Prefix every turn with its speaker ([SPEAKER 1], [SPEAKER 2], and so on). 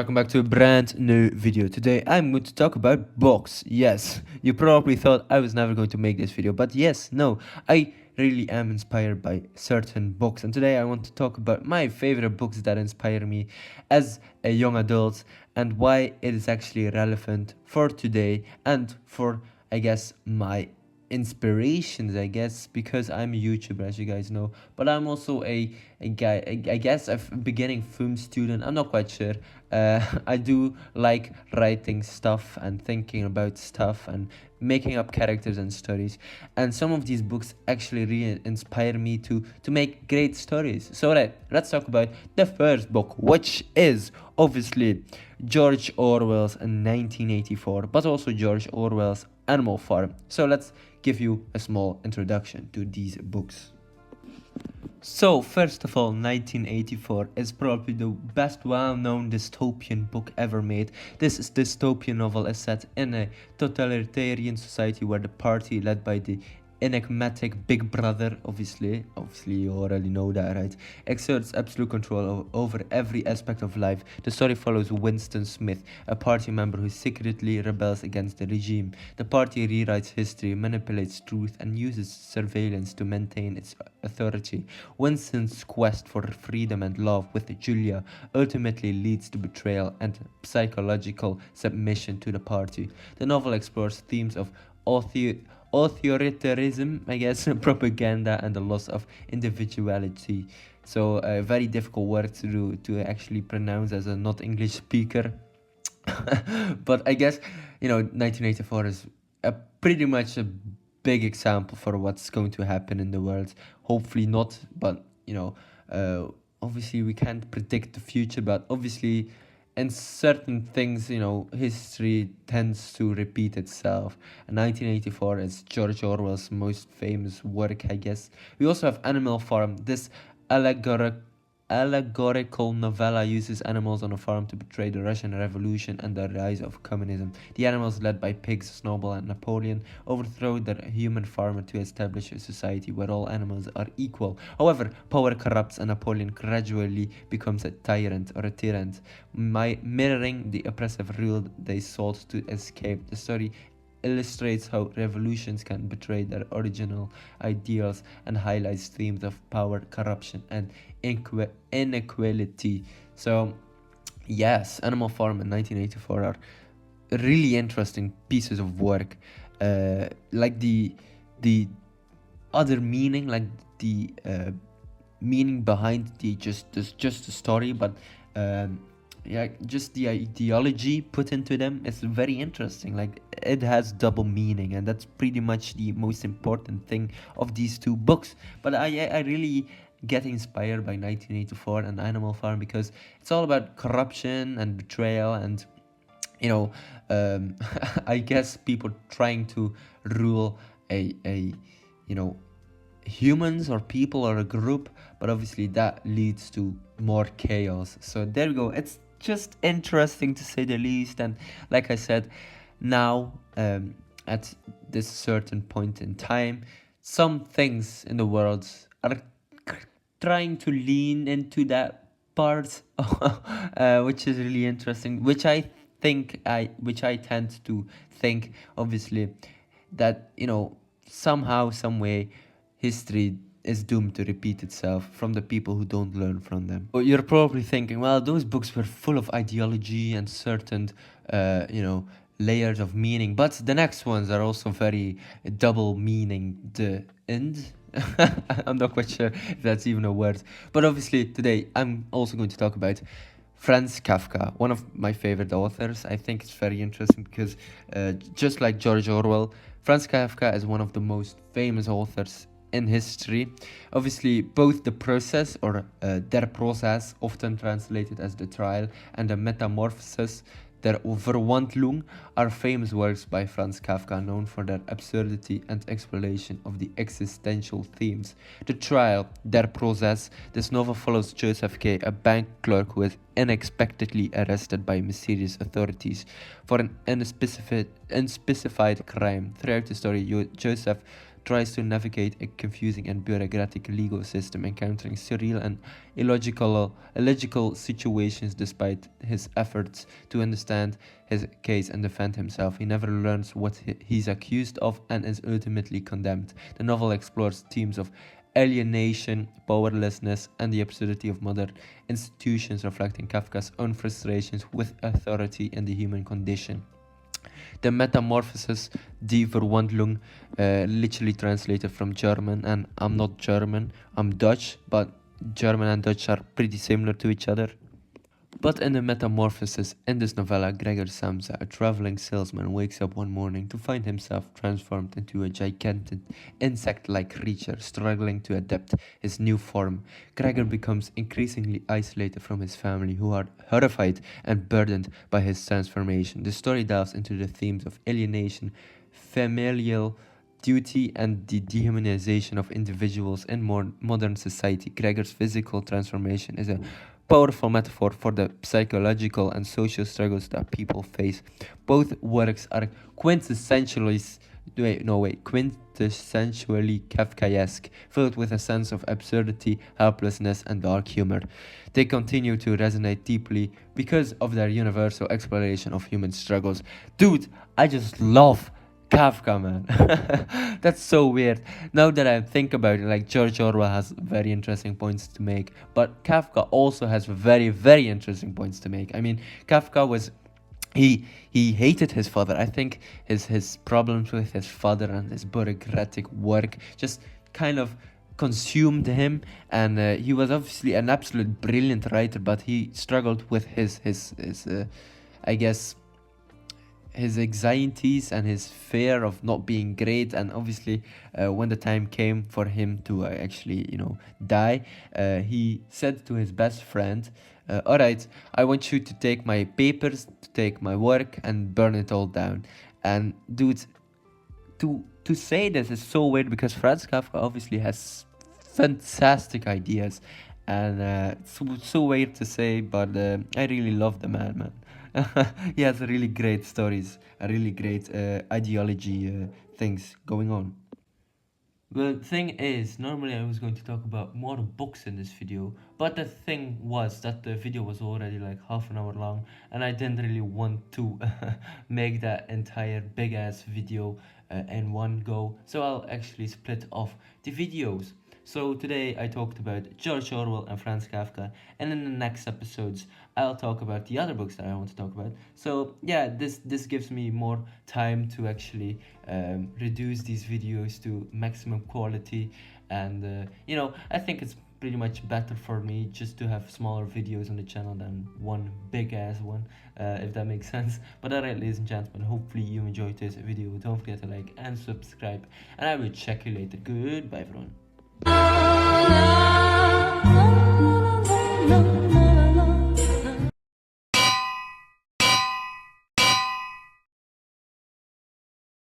[SPEAKER 1] Welcome back to a brand new video. Today I'm going to talk about books. Yes, you probably thought I was never going to make this video, but yes, no, I really am inspired by certain books, and today I want to talk about my favorite books that inspire me as a young adult and why it is actually relevant for today and for, I guess, my inspirations, I guess, because I'm a YouTuber, as you guys know, but I'm also a guy, I guess, a beginning film student. I'm not quite sure. I do like writing stuff and thinking about stuff and making up characters and stories, and some of these books actually really inspire me to make great stories. So let's talk about the first book, which is obviously George Orwell's 1984, but also George Orwell's Animal Farm. So let's give you a small introduction to these books. So, first of all, 1984 is probably the best well-known dystopian book ever made. This dystopian novel is set in a totalitarian society where the party led by the enigmatic Big Brother, obviously you already know that, right, exerts absolute control over every aspect of life. The story follows Winston Smith, a party member who secretly rebels against the regime. The party rewrites history, manipulates truth, and uses surveillance to maintain its authority. Winston's quest for freedom and love with Julia ultimately leads to betrayal and psychological submission to the party. The novel explores themes of authoritarianism, I guess, propaganda, and the loss of individuality. So a very difficult word to actually pronounce as a not English speaker. But I guess 1984 is pretty much a big example for what's going to happen in the world. Hopefully not, but obviously we can't predict the future, but obviously in certain things, history tends to repeat itself. And 1984 is George Orwell's most famous work, I guess. We also have Animal Farm. This allegorical novella uses animals on a farm to portray the Russian Revolution and the rise of communism. The animals, led by pigs, Snowball, and Napoleon, overthrow the human farmer to establish a society where all animals are equal. However, power corrupts, and Napoleon gradually becomes a tyrant or a tyrant, mirroring the oppressive rule they sought to escape. The story illustrates how revolutions can betray their original ideals and highlights themes of power, corruption, and inequality. So, yes, Animal Farm and 1984 are really interesting pieces of work. Like the other meaning, like the meaning behind just the story, but yeah, just the ideology put into them is very interesting. Like, it has double meaning, and that's pretty much the most important thing of these two books. But I really get inspired by 1984 and Animal Farm because it's all about corruption and betrayal and I guess people trying to rule a humans or people or a group, but obviously that leads to more chaos. So there we go. It's just interesting to say the least. And like I said, now at this certain point in time, some things in the world are trying to lean into that part, which is really interesting, which I tend to think, obviously, that somehow, some way, history is doomed to repeat itself from the people who don't learn from them. But you're probably thinking, well, those books were full of ideology and certain, layers of meaning, but the next ones are also very double meaning. The end. I'm not quite sure if that's even a word, but obviously today I'm also going to talk about Franz Kafka, one of my favorite authors. I think it's very interesting because just like George Orwell, Franz Kafka is one of the most famous authors in history. Obviously, both the process, or der Prozess, often translated as the trial, and the metamorphosis, der Verwandlung, are famous works by Franz Kafka known for their absurdity and exploration of the existential themes. The Trial, der Prozess, this novel follows Joseph K., a bank clerk who is unexpectedly arrested by mysterious authorities for an unspecified crime. Throughout the story, Joseph tries to navigate a confusing and bureaucratic legal system, encountering surreal and illogical situations. Despite his efforts to understand his case and defend himself, he never learns what he's accused of and is ultimately condemned. The novel explores themes of alienation, powerlessness, and the absurdity of modern institutions, reflecting Kafka's own frustrations with authority and the human condition. The Metamorphosis, Die Verwandlung, literally translated from German, and I'm not German, I'm Dutch, but German and Dutch are pretty similar to each other. But in the metamorphosis in this novella, Gregor Samsa, a traveling salesman, wakes up one morning to find himself transformed into a gigantic insect-like creature, struggling to adapt his new form. Gregor becomes increasingly isolated from his family, who are horrified and burdened by his transformation. The story delves into the themes of alienation, familial duty, and the dehumanization of individuals in modern society. Gregor's physical transformation is a powerful metaphor for the psychological and social struggles that people face. Both works are quintessentially Kafkaesque, filled with a sense of absurdity, helplessness, and dark humor. They continue to resonate deeply because of their universal exploration of human struggles. Dude, I just love Kafka, man. That's so weird. Now that I think about it, like George Orwell has very interesting points to make, but Kafka also has very, very interesting points to make. I mean, Kafka was he hated his father. I think his problems with his father and his bureaucratic work just kind of consumed him, and he was obviously an absolute brilliant writer, but he struggled with his I guess his anxieties and his fear of not being great. And obviously when the time came for him to actually die, he said to his best friend, all right, I want you to take my papers, to take my work, and burn it all down. And dude, to say this is so weird, because Franz Kafka obviously has fantastic ideas, and so weird to say, but I really love the man. He has really great stories, a really great ideology things going on. The thing is, normally I was going to talk about more books in this video, but the thing was that the video was already like half an hour long, and I didn't really want to make that entire big ass video in one go, so I'll actually split off the videos. So today I talked about George Orwell and Franz Kafka, and in the next episodes I'll talk about the other books that I want to talk about. So yeah, this gives me more time to actually reduce these videos to maximum quality, and I think it's pretty much better for me just to have smaller videos on the channel than one big ass one, if that makes sense. But alright, ladies and gentlemen, hopefully you enjoyed this video. Don't forget to like and subscribe, and I will check you later. Goodbye everyone.